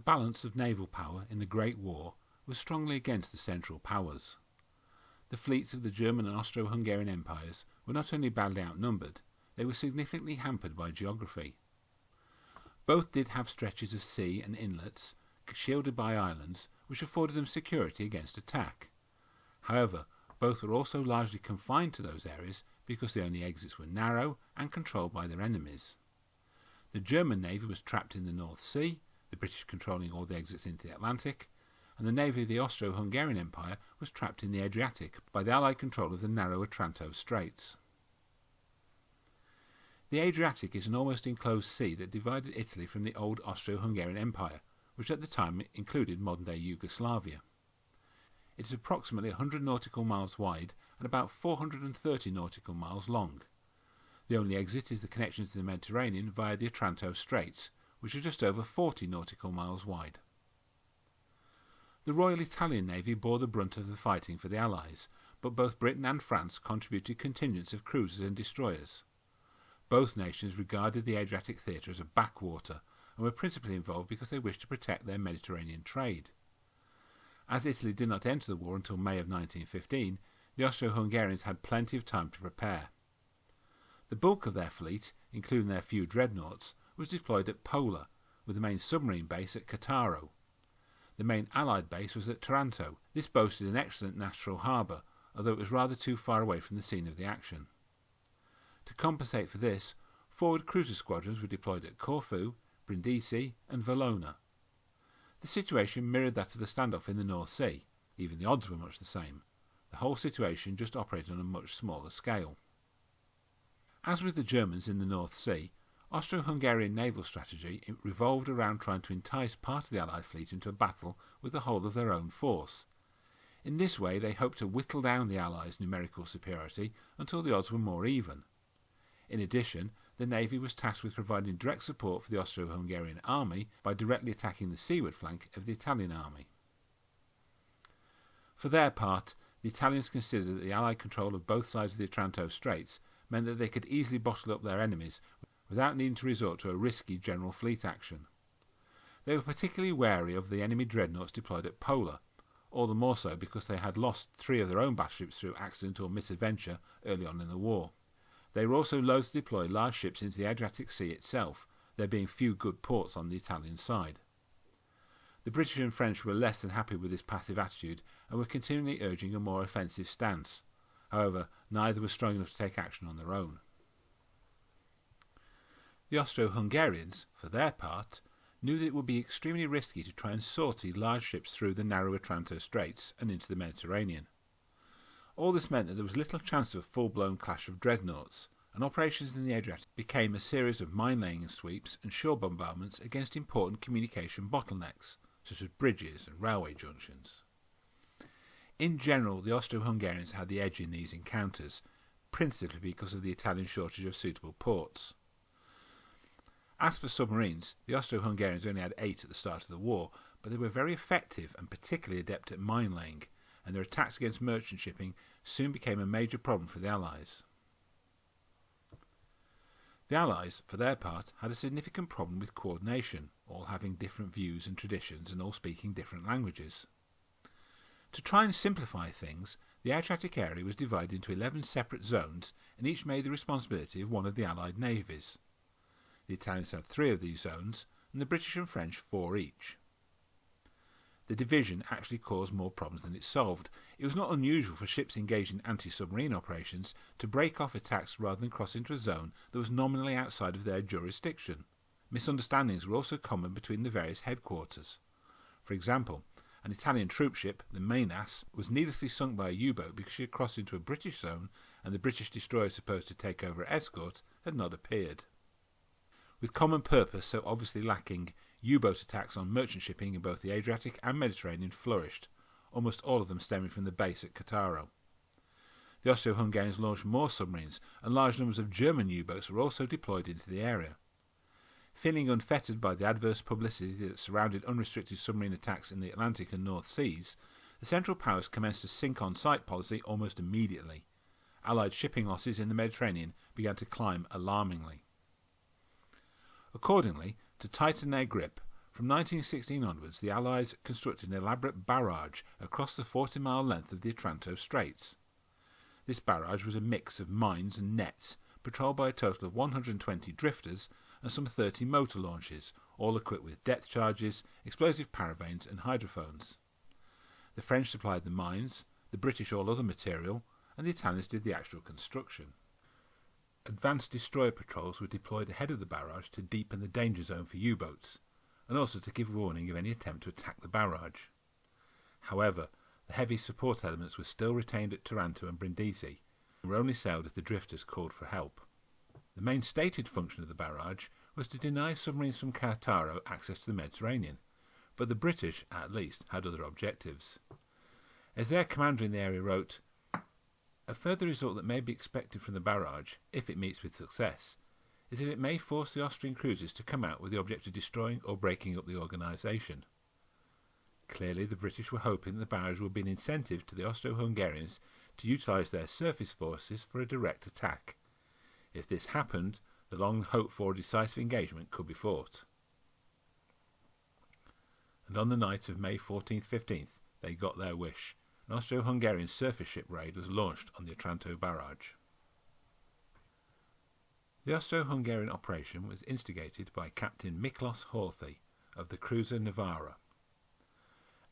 balance of naval power in the Great War was strongly against the Central Powers. The fleets of the German and Austro-Hungarian empires were not only badly outnumbered, they were significantly hampered by geography. Both did have stretches of sea and inlets, shielded by islands, which afforded them security against attack. However, both were also largely confined to those areas because the only exits were narrow and controlled by their enemies. The German navy was trapped in the North Sea, the British controlling all the exits into the Atlantic, and the navy of the Austro-Hungarian Empire was trapped in the Adriatic by the Allied control of the narrow Otranto Straits. The Adriatic is an almost enclosed sea that divided Italy from the old Austro-Hungarian Empire, which at the time included modern-day Yugoslavia. It is approximately 100 nautical miles wide and about 430 nautical miles long. The only exit is the connection to the Mediterranean via the Otranto Straits, which are just over 40 nautical miles wide. The Royal Italian Navy bore the brunt of the fighting for the Allies, but both Britain and France contributed contingents of cruisers and destroyers. Both nations regarded the Adriatic theatre as a backwater and were principally involved because they wished to protect their Mediterranean trade. As Italy did not enter the war until May of 1915, the Austro-Hungarians had plenty of time to prepare. The bulk of their fleet, including their few dreadnoughts, was deployed at Pola, with the main submarine base at Cattaro. The main Allied base was at Taranto. This boasted an excellent natural harbour, although it was rather too far away from the scene of the action. To compensate for this, forward cruiser squadrons were deployed at Corfu, Brindisi and Valona. The situation mirrored that of the standoff in the North Sea. Even the odds were much the same. The whole situation just operated on a much smaller scale. As with the Germans in the North Sea, Austro-Hungarian naval strategy revolved around trying to entice part of the Allied fleet into a battle with the whole of their own force. In this way they hoped to whittle down the Allies' numerical superiority until the odds were more even. In addition, the Navy was tasked with providing direct support for the Austro-Hungarian army by directly attacking the seaward flank of the Italian army. For their part, the Italians considered that the Allied control of both sides of the Otranto Straits meant that they could easily bottle up their enemies without needing to resort to a risky general fleet action. They were particularly wary of the enemy dreadnoughts deployed at Pola, all the more so because they had lost 3 of their own battleships through accident or misadventure early on in the war. They were also loath to deploy large ships into the Adriatic Sea itself, there being few good ports on the Italian side. The British and French were less than happy with this passive attitude and were continually urging a more offensive stance. However, neither was strong enough to take action on their own. The Austro-Hungarians, for their part, knew that it would be extremely risky to try and sortie large ships through the narrow Otranto Straits and into the Mediterranean. All this meant that there was little chance of a full-blown clash of dreadnoughts, and operations in the Adriatic became a series of mine-laying sweeps and shore bombardments against important communication bottlenecks, such as bridges and railway junctions. In general, the Austro-Hungarians had the edge in these encounters, principally because of the Italian shortage of suitable ports. As for submarines, the Austro-Hungarians only had 8 at the start of the war, but they were very effective and particularly adept at mine-laying, and their attacks against merchant shipping soon became a major problem for the Allies. The Allies, for their part, had a significant problem with coordination, all having different views and traditions and all speaking different languages. To try and simplify things, the Adriatic area was divided into 11 separate zones, and each made the responsibility of one of the Allied navies. The Italians had 3 of these zones, and the British and French 4 each. The division actually caused more problems than it solved. It was not unusual for ships engaged in anti-submarine operations to break off attacks rather than cross into a zone that was nominally outside of their jurisdiction. Misunderstandings were also common between the various headquarters. For example, an Italian troopship, the Mainas, was needlessly sunk by a U-boat because she had crossed into a British zone and the British destroyer supposed to take over escort had not appeared. With common purpose so obviously lacking, U-boat attacks on merchant shipping in both the Adriatic and Mediterranean flourished, almost all of them stemming from the base at Cattaro. The Austro-Hungarians launched more submarines, and large numbers of German U-boats were also deployed into the area. Feeling unfettered by the adverse publicity that surrounded unrestricted submarine attacks in the Atlantic and North Seas, the Central Powers commenced a sink-on-sight policy almost immediately. Allied shipping losses in the Mediterranean began to climb alarmingly. Accordingly, to tighten their grip, From 1916 onwards, the Allies constructed an elaborate barrage across the 40-mile length of the Otranto Straits. This barrage was a mix of mines and nets, patrolled by a total of 120 drifters and some 30 motor launches, all equipped with depth charges, explosive paravanes and hydrophones. The French supplied the mines, the British all other material, and the Italians did the actual construction. Advanced destroyer patrols were deployed ahead of the barrage to deepen the danger zone for U-boats, and also to give warning of any attempt to attack the barrage. However, the heavy support elements were still retained at Taranto and Brindisi, and were only sailed if the drifters called for help. The main stated function of the barrage was to deny submarines from Cattaro access to the Mediterranean, but the British, at least, had other objectives. As their commander in the area wrote, "A further result that may be expected from the barrage, if it meets with success, is that it may force the Austrian cruisers to come out with the object of destroying or breaking up the organisation." Clearly the British were hoping that the barrage would be an incentive to the Austro-Hungarians to utilise their surface forces for a direct attack. If this happened, the long hoped for decisive engagement could be fought. And on the night of May 14th-15th they got their wish. An Austro-Hungarian surface ship raid was launched on the Otranto Barrage. The Austro-Hungarian operation was instigated by Captain Miklos Horthy of the cruiser Naval.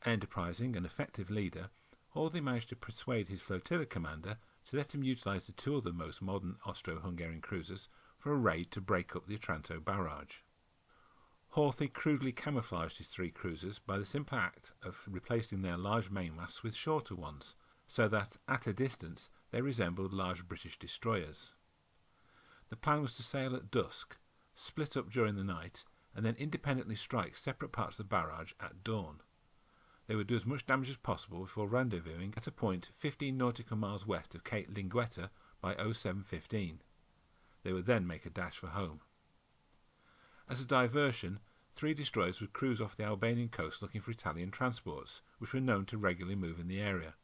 Enterprising and effective leader, Horthy managed to persuade his flotilla commander to let him utilise the two of the most modern Austro-Hungarian cruisers for a raid to break up the Otranto Barrage. Horthy crudely camouflaged his three cruisers by the simple act of replacing their large mainmasts with shorter ones, so that at a distance they resembled large British destroyers. The plan was to sail at dusk, split up during the night, and then independently strike separate parts of the barrage at dawn. They would do as much damage as possible before rendezvousing at a point 15 nautical miles west of Cape Linguetta by 07:15. They would then make a dash for home. As a diversion, 3 destroyers would cruise off the Albanian coast looking for Italian transports, which were known to regularly move in the area.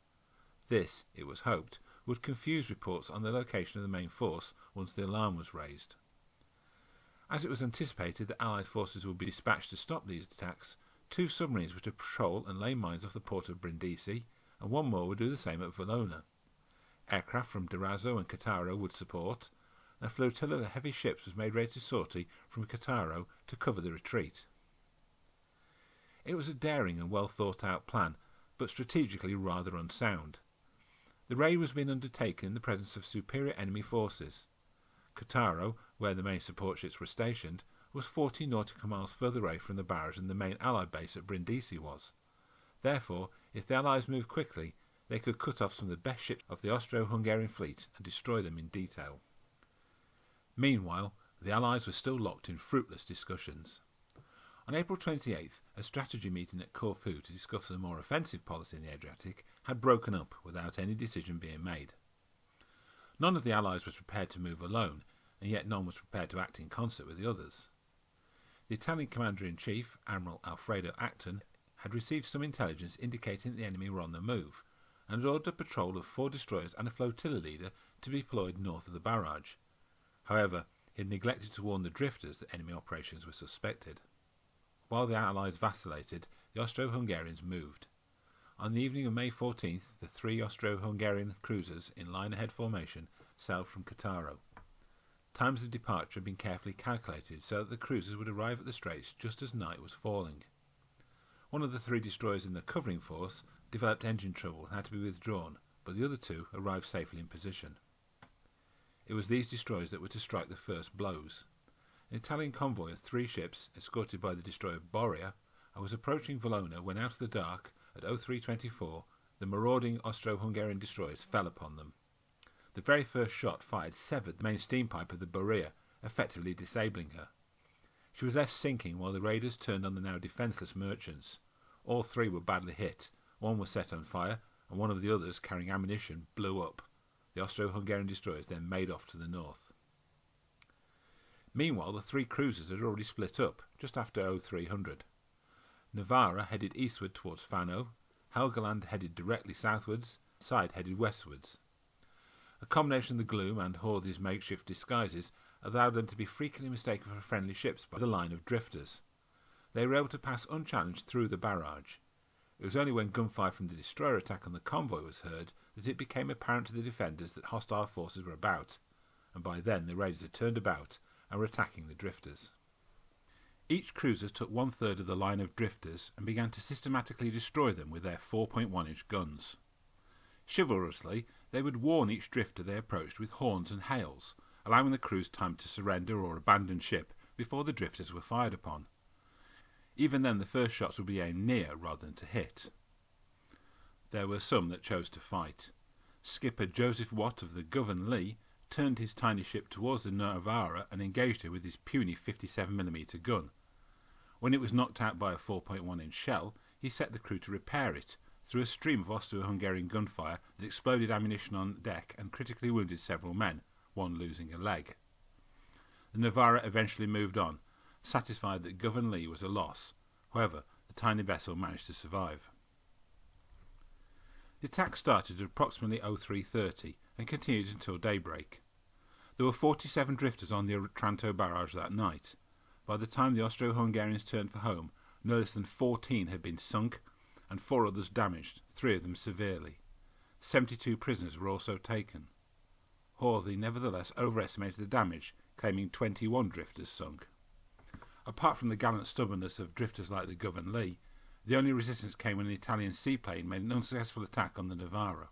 This, it was hoped, would confuse reports on the location of the main force once the alarm was raised. As it was anticipated that Allied forces would be dispatched to stop these attacks, 2 submarines were to patrol and lay mines off the port of Brindisi, and 1 more would do the same at Valona. Aircraft from Durazzo and Cattaro would support, and a flotilla of heavy ships was made ready to sortie from Cattaro to cover the retreat. It was a daring and well thought out plan, but strategically rather unsound. The raid was being undertaken in the presence of superior enemy forces. Cattaro, where the main support ships were stationed, was 40 nautical miles further away from the barrage than the main Allied base at Brindisi was. Therefore, if the Allies moved quickly, they could cut off some of the best ships of the Austro-Hungarian fleet and destroy them in detail. Meanwhile, the Allies were still locked in fruitless discussions. On April 28th, a strategy meeting at Corfu to discuss a more offensive policy in the Adriatic had broken up without any decision being made. None of the Allies was prepared to move alone, and yet none was prepared to act in concert with the others. The Italian Commander-in-Chief, Admiral Alfredo Acton, had received some intelligence indicating that the enemy were on the move, and had ordered a patrol of 4 destroyers and a flotilla leader to be deployed north of the barrage. However, he had neglected to warn the drifters that enemy operations were suspected. While the Allies vacillated, the Austro-Hungarians moved. On the evening of May 14th, the 3 Austro-Hungarian cruisers in line-ahead formation sailed from Cattaro. Times of departure had been carefully calculated so that the cruisers would arrive at the Straits just as night was falling. One of the 3 destroyers in the covering force developed engine trouble and had to be withdrawn, but the other 2 arrived safely in position. It was these destroyers that were to strike the first blows. An Italian convoy of 3 ships, escorted by the destroyer Borea, was approaching Valona when out of the dark, at 03:24, the marauding Austro-Hungarian destroyers fell upon them. The very first shot fired severed the main steam pipe of the Borea, effectively disabling her. She was left sinking while the raiders turned on the now defenceless merchants. All 3 were badly hit, 1 was set on fire, and one of the others, carrying ammunition, blew up. The Austro-Hungarian destroyers then made off to the north. Meanwhile, the 3 cruisers had already split up, just after 0300. Navarra headed eastward towards Fano, Helgoland headed directly southwards, Side headed westwards. A combination of the gloom and Horthy's makeshift disguises allowed them to be frequently mistaken for friendly ships by the line of drifters. they were able to pass unchallenged through the barrage. It was only when gunfire from the destroyer attack on the convoy was heard that it became apparent to the defenders that hostile forces were about, and by then the raiders had turned about and were attacking the drifters. Each cruiser took 1/3 of the line of drifters and began to systematically destroy them with their 4.1-inch guns. Chivalrously, they would warn each drifter they approached with horns and hails, allowing the crews time to surrender or abandon ship before the drifters were fired upon. Even then the first shots would be aimed near rather than to hit. There were some that chose to fight. Skipper Joseph Watt of the Govan Lee turned his tiny ship towards the Naval and engaged her with his puny 57mm gun. When it was knocked out by a 4.1-inch shell, he set the crew to repair it, through a stream of Austro-Hungarian gunfire that exploded ammunition on deck and critically wounded several men, one losing a leg. The Naval eventually moved on, satisfied that Govan Lee was a loss. However, the tiny vessel managed to survive. The attack started at approximately 03:30 and continued until daybreak. There were 47 drifters on the Otranto Barrage that night. By the time the Austro-Hungarians turned for home, no less than 14 had been sunk and 4 others damaged, 3 of them severely. 72 prisoners were also taken. Horthy nevertheless overestimated the damage, claiming 21 drifters sunk. Apart from the gallant stubbornness of drifters like the Govan Lee, the only resistance came when an Italian seaplane made an unsuccessful attack on the Naval.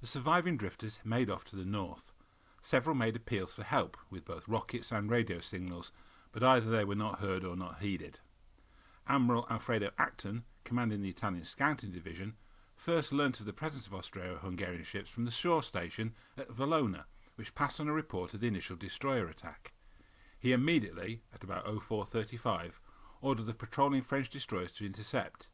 The surviving drifters made off to the north. Several made appeals for help with both rockets and radio signals, but either they were not heard or not heeded. Admiral Alfredo Acton, commanding the Italian scouting division, first learnt of the presence of Austro-Hungarian ships from the shore station at Valona, which passed on a report of the initial destroyer attack. He immediately, at about 04:35, ordered the patrolling French destroyers to intercept.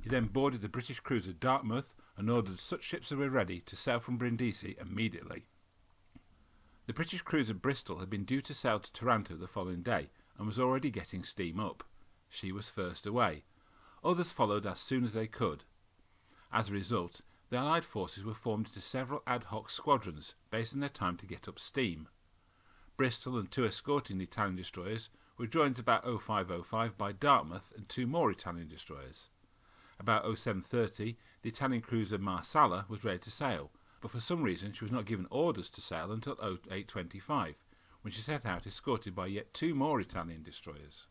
He then boarded the British cruiser Dartmouth and ordered such ships as were ready to sail from Brindisi immediately. The British cruiser Bristol had been due to sail to Taranto the following day and was already getting steam up. She was first away. Others followed as soon as they could. As a result, the Allied forces were formed into several ad hoc squadrons based on their time to get up steam. Bristol and 2 escorting Italian destroyers were joined about 05:05 by Dartmouth and 2 more Italian destroyers. About 07:30, the Italian cruiser Marsala was ready to sail, but for some reason she was not given orders to sail until 08:25, when she set out escorted by yet 2 more Italian destroyers.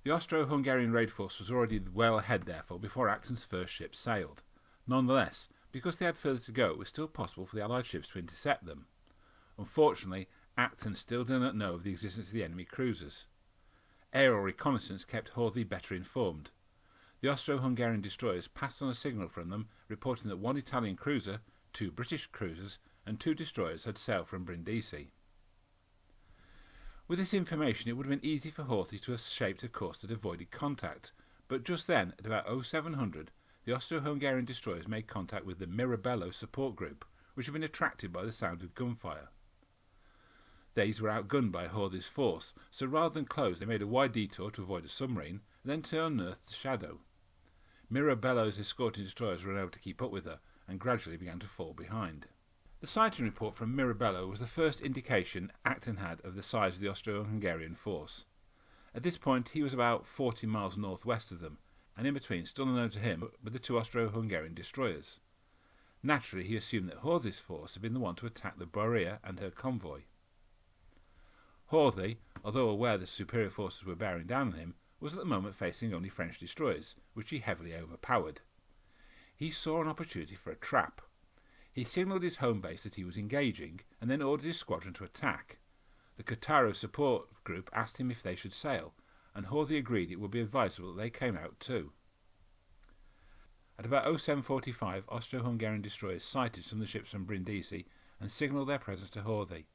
The Austro-Hungarian raid force was already well ahead, therefore, before Acton's first ship sailed. Nonetheless, because they had further to go, it was still possible for the Allied ships to intercept them. Unfortunately, Acton still did not know of the existence of the enemy cruisers. Aerial reconnaissance kept Horthy better informed. The Austro-Hungarian destroyers passed on a signal from them, reporting that 1 Italian cruiser, 2 British cruisers, and 2 destroyers had sailed from Brindisi. With this information, it would have been easy for Horthy to have shaped a course that avoided contact, but just then, at about 0700, the Austro-Hungarian destroyers made contact with the Mirabello support group, which had been attracted by the sound of gunfire. These were outgunned by Horthy's force, so rather than close, they made a wide detour to avoid a submarine, and then turned north to shadow. Mirabello's escorting destroyers were unable to keep up with her, and gradually began to fall behind. The sighting report from Mirabello was the first indication Acton had of the size of the Austro-Hungarian force. At this point he was about 40 miles northwest of them, and in between, still unknown to him, were the 2 Austro-Hungarian destroyers. Naturally he assumed that Horthy's force had been the one to attack the Borea and her convoy. Horthy, although aware that superior forces were bearing down on him, was at the moment facing only French destroyers, which he heavily overpowered. He saw an opportunity for a trap. He signalled his home base that he was engaging, and then ordered his squadron to attack. The Kotaro support group asked him if they should sail, and Horthy agreed it would be advisable that they came out too. At about 07:45, Austro-Hungarian destroyers sighted some of the ships from Brindisi and signalled their presence to Horthy.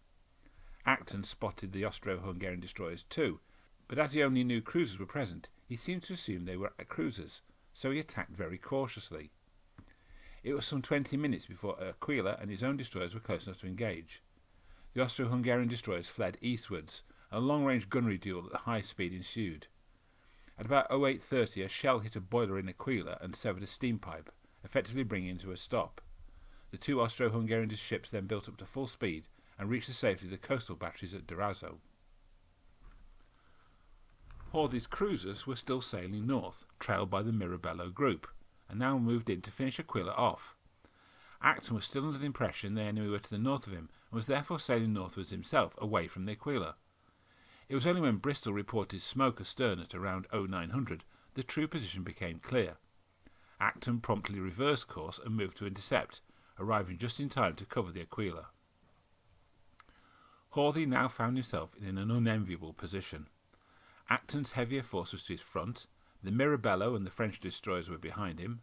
Acton spotted the Austro-Hungarian destroyers too, but as he only knew cruisers were present, he seemed to assume they were cruisers, so he attacked very cautiously. It was some 20 minutes before Aquila and his own destroyers were close enough to engage. The Austro-Hungarian destroyers fled eastwards, and a long-range gunnery duel at high speed ensued. At about 08:30, a shell hit a boiler in Aquila and severed a steam pipe, effectively bringing it to a stop. The 2 Austro-Hungarian ships then built up to full speed and reached the safety of the coastal batteries at Durazzo. Hawley's cruisers were still sailing north, trailed by the Mirabello group, and now moved in to finish Aquila off. Acton was still under the impression the enemy were to the north of him, and was therefore sailing northwards himself, away from the Aquila. It was only when Bristol reported smoke astern at around 0900 the true position became clear. Acton promptly reversed course and moved to intercept, arriving just in time to cover the Aquila. Hawley now found himself in an unenviable position. Acton's heavier force was to his front, the Mirabello and the French destroyers were behind him.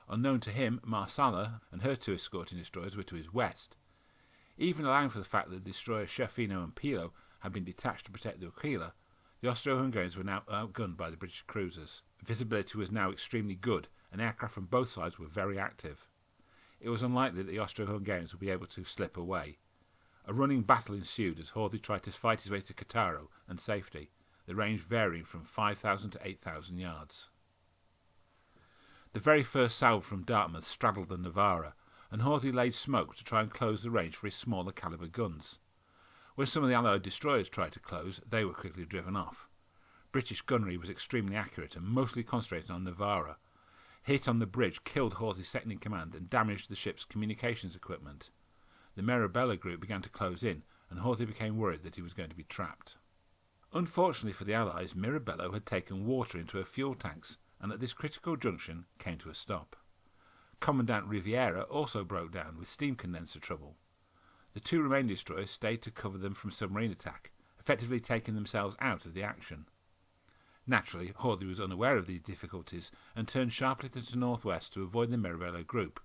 Unknown to him, Marsala and her two escorting destroyers were to his west. Even allowing for the fact that the destroyers Scherfino and Pilo had been detached to protect the Aquila, the Austro-Hungarians were now outgunned by the British cruisers. Visibility was now extremely good, and aircraft from both sides were very active. It was unlikely that the Austro-Hungarians would be able to slip away. A running battle ensued as Hawley tried to fight his way to Cattaro and safety, the range varying from 5,000 to 8,000 yards. The very first salve from Dartmouth straddled the Novara, and Hawley laid smoke to try and close the range for his smaller calibre guns. When some of the Allied destroyers tried to close, they were quickly driven off. British gunnery was extremely accurate and mostly concentrated on Novara. Hit on the bridge killed Hawley's second-in-command and damaged the ship's communications equipment. The Mirabello group began to close in, and Hawley became worried that he was going to be trapped. Unfortunately for the Allies, Mirabello had taken water into her fuel tanks, and at this critical junction came to a stop. Commandant Riviera also broke down with steam condenser trouble. The two remaining destroyers stayed to cover them from submarine attack, effectively taking themselves out of the action. Naturally, Hawley was unaware of these difficulties and turned sharply to the northwest to avoid the Mirabello group,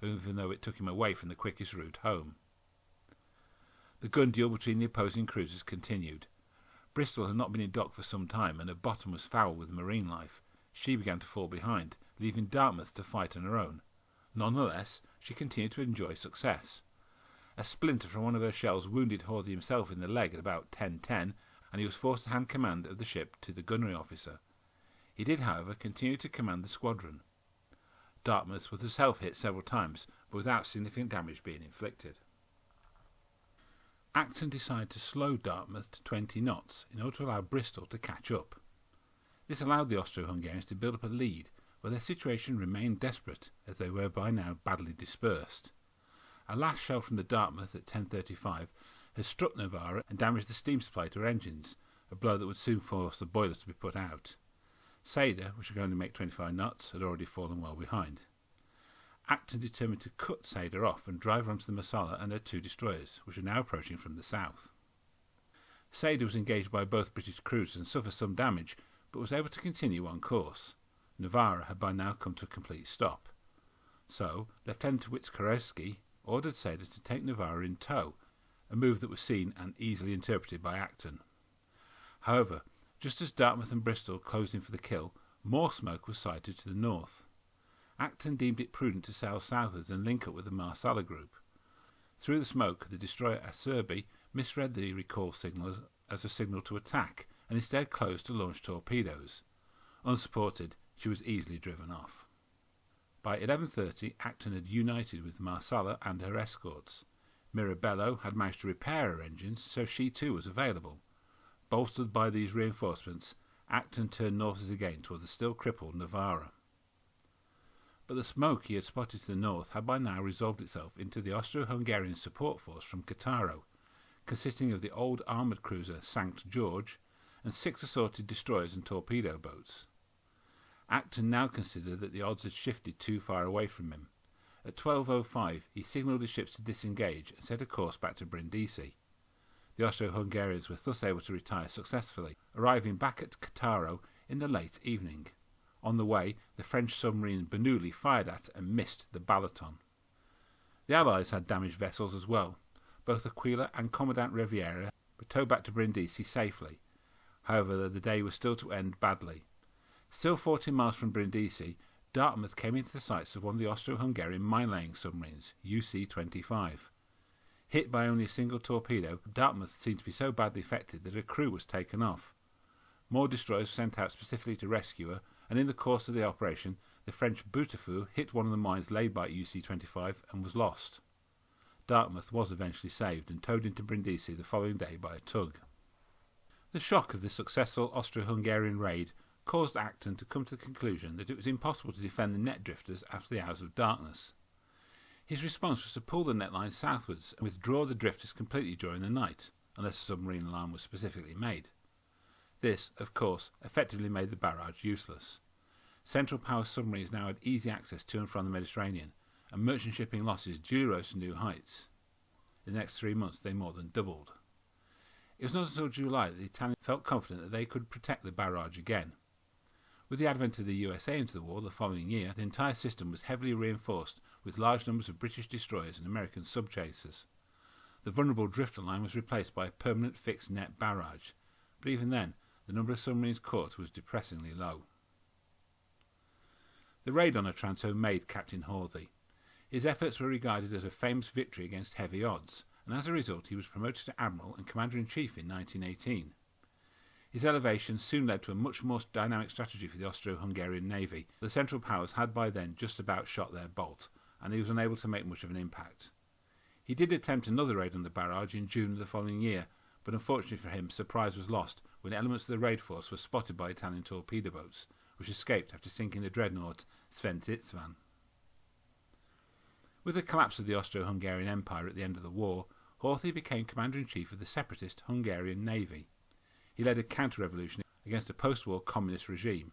even though it took him away from the quickest route home. The gun duel between the opposing cruisers continued. Bristol had not been in dock for some time, and her bottom was foul with marine life. She began to fall behind, leaving Dartmouth to fight on her own. Nonetheless, she continued to enjoy success. A splinter from one of her shells wounded Hawley himself in the leg at about 10:10, and he was forced to hand command of the ship to the gunnery officer. He did, however, continue to command the squadron. Dartmouth was herself hit several times, but without significant damage being inflicted. Acton decided to slow Dartmouth to 20 knots in order to allow Bristol to catch up. This allowed the Austro-Hungarians to build up a lead, but their situation remained desperate, as they were by now badly dispersed. A last shell from the Dartmouth at 10:35 had struck Novara and damaged the steam supply to her engines, a blow that would soon force the boilers to be put out. Sader, which could only make 25 knots, had already fallen well behind. Acton determined to cut Sader off and drive onto the Marsala and her two destroyers, which were now approaching from the south. Sader was engaged by both British cruisers and suffered some damage, but was able to continue on course. Novara had by now come to a complete stop. So, Lieutenant Witz-Korewski ordered Sader to take Novara in tow, a move that was seen and easily interpreted by Acton. However, just as Dartmouth and Bristol closed in for the kill, more smoke was sighted to the north. Acton deemed it prudent to sail southwards and link up with the Marsala group. Through the smoke, the destroyer Acerbi misread the recall signal as a signal to attack, and instead closed to launch torpedoes. Unsupported, she was easily driven off. By 11:30, Acton had united with Marsala and her escorts. Mirabello had managed to repair her engines, so she too was available. Bolstered by these reinforcements, Acton turned northwards again toward the still crippled Novara. But the smoke he had spotted to the north had by now resolved itself into the Austro-Hungarian support force from Cattaro, consisting of the old armoured cruiser St. George and 6 assorted destroyers and torpedo boats. Acton now considered that the odds had shifted too far away from him. At 12:05 he signalled his ships to disengage and set a course back to Brindisi. The Austro-Hungarians were thus able to retire successfully, arriving back at Cattaro in the late evening. On the way, the French submarine Bernoulli fired at and missed the Balaton. The Allies had damaged vessels as well. Both Aquila and Commandant Riviera were towed back to Brindisi safely. However, the day was still to end badly. Still 14 miles from Brindisi, Dartmouth came into the sights of one of the Austro-Hungarian mine-laying submarines, UC-25. Hit by only a single torpedo, Dartmouth seemed to be so badly affected that her crew was taken off. More destroyers were sent out specifically to rescue her, and in the course of the operation, the French Boutefeu hit one of the mines laid by UC-25 and was lost. Dartmouth was eventually saved and towed into Brindisi the following day by a tug. The shock of the successful Austro-Hungarian raid caused Acton to come to the conclusion that it was impossible to defend the net drifters after the hours of darkness. His response was to pull the net line southwards and withdraw the drifters completely during the night, unless a submarine alarm was specifically made. This, of course, effectively made the barrage useless. Central Power submarines now had easy access to and from the Mediterranean, and merchant shipping losses duly rose to new heights. In the next 3 months they more than doubled. It was not until July that the Italians felt confident that they could protect the barrage again. With the advent of the USA into the war the following year, the entire system was heavily reinforced with large numbers of British destroyers and American subchasers. The vulnerable drifter line was replaced by a permanent fixed net barrage, but even then the number of submarines caught was depressingly low. The raid on Otranto made Captain Hawthy. His efforts were regarded as a famous victory against heavy odds, and as a result he was promoted to Admiral and Commander-in-Chief in 1918. His elevation soon led to a much more dynamic strategy for the Austro-Hungarian Navy. The Central Powers had by then just about shot their bolt, and he was unable to make much of an impact. He did attempt another raid on the barrage in June of the following year, but unfortunately for him, surprise was lost when elements of the raid force were spotted by Italian torpedo boats, which escaped after sinking the dreadnought Sven Titsvan. With the collapse of the Austro-Hungarian Empire at the end of the war, Hawthy became Commander-in-Chief of the separatist Hungarian Navy. He led a counter-revolution against a post-war communist regime.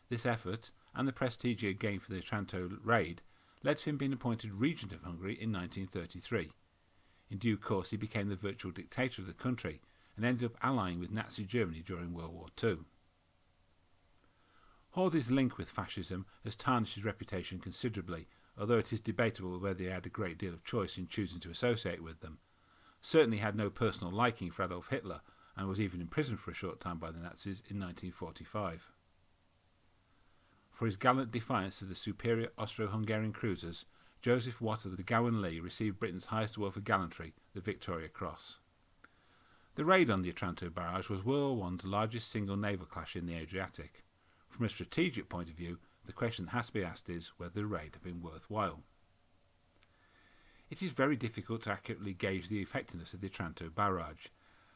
This effort, and the prestige he had gained for the Otranto raid, led to him being appointed Regent of Hungary in 1933. In due course he became the virtual dictator of the country, and ended up allying with Nazi Germany during World War II. Hawthy's link with fascism has tarnished his reputation considerably, although it is debatable whether he had a great deal of choice in choosing to associate with them. Certainly he had no personal liking for Adolf Hitler, and was even imprisoned for a short time by the Nazis in 1945. For his gallant defiance of the superior Austro-Hungarian cruisers, Joseph Watt of the Gowan Lee received Britain's highest award for gallantry, the Victoria Cross. The raid on the Otranto Barrage was World War I's largest single naval clash in the Adriatic. From a strategic point of view, the question that has to be asked is whether the raid had been worthwhile. It is very difficult to accurately gauge the effectiveness of the Otranto Barrage.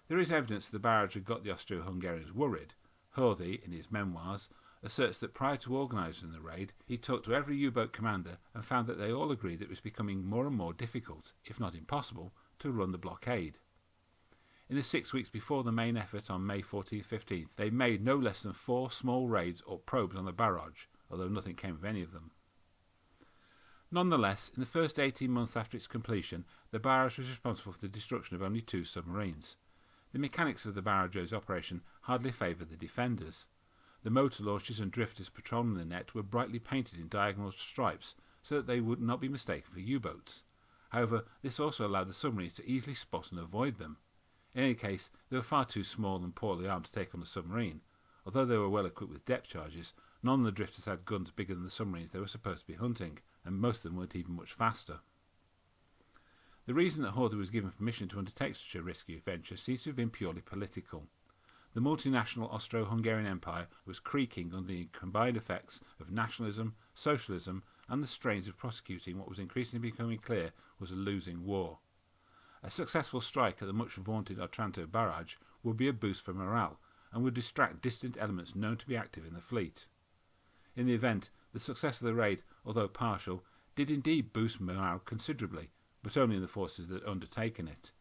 There is evidence that the barrage had got the Austro-Hungarians worried. Hawthy, in his memoirs, asserts that prior to organising the raid, he talked to every U-boat commander and found that they all agreed that it was becoming more and more difficult, if not impossible, to run the blockade. In the 6 weeks before the main effort on May 14th-15th, they made no less than 4 small raids or probes on the barrage, although nothing came of any of them. Nonetheless, in the first 18 months after its completion, the barrage was responsible for the destruction of only 2 submarines. The mechanics of the barrage's operation hardly favoured the defenders. The motor launchers and drifters patrolling the net were brightly painted in diagonal stripes so that they would not be mistaken for U-boats. However, this also allowed the submarines to easily spot and avoid them. In any case, they were far too small and poorly armed to take on a submarine. Although they were well equipped with depth charges, none of the drifters had guns bigger than the submarines they were supposed to be hunting, and most of them weren't even much faster. The reason that Hawthy was given permission to undertake such a risky venture seems to have been purely political. The multinational Austro-Hungarian Empire was creaking under the combined effects of nationalism, socialism, and the strains of prosecuting what was increasingly becoming clear was a losing war. A successful strike at the much-vaunted Otranto Barrage would be a boost for morale, and would distract distant elements known to be active in the fleet. In the event, the success of the raid, although partial, did indeed boost morale considerably, but only in the forces that had undertaken it.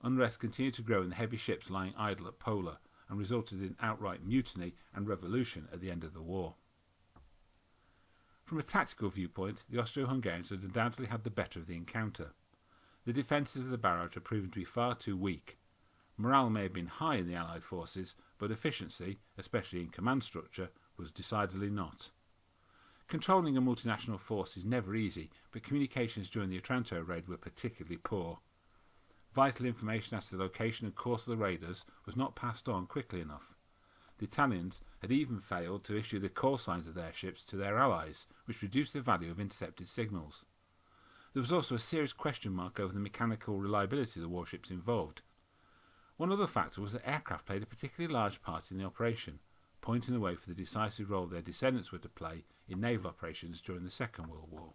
Unrest continued to grow in the heavy ships lying idle at Pola, and resulted in outright mutiny and revolution at the end of the war. From a tactical viewpoint, the Austro-Hungarians had undoubtedly had the better of the encounter. The defences of the barrage had proven to be far too weak. Morale may have been high in the Allied forces, but efficiency, especially in command structure, was decidedly not. Controlling a multinational force is never easy, but communications during the Otranto raid were particularly poor. Vital information as to the location and course of the raiders was not passed on quickly enough. The Italians had even failed to issue the call signs of their ships to their allies, which reduced the value of intercepted signals. There was also a serious question mark over the mechanical reliability of the warships involved. One other factor was that aircraft played a particularly large part in the operation, pointing the way for the decisive role their descendants were to play in naval operations during the Second World War.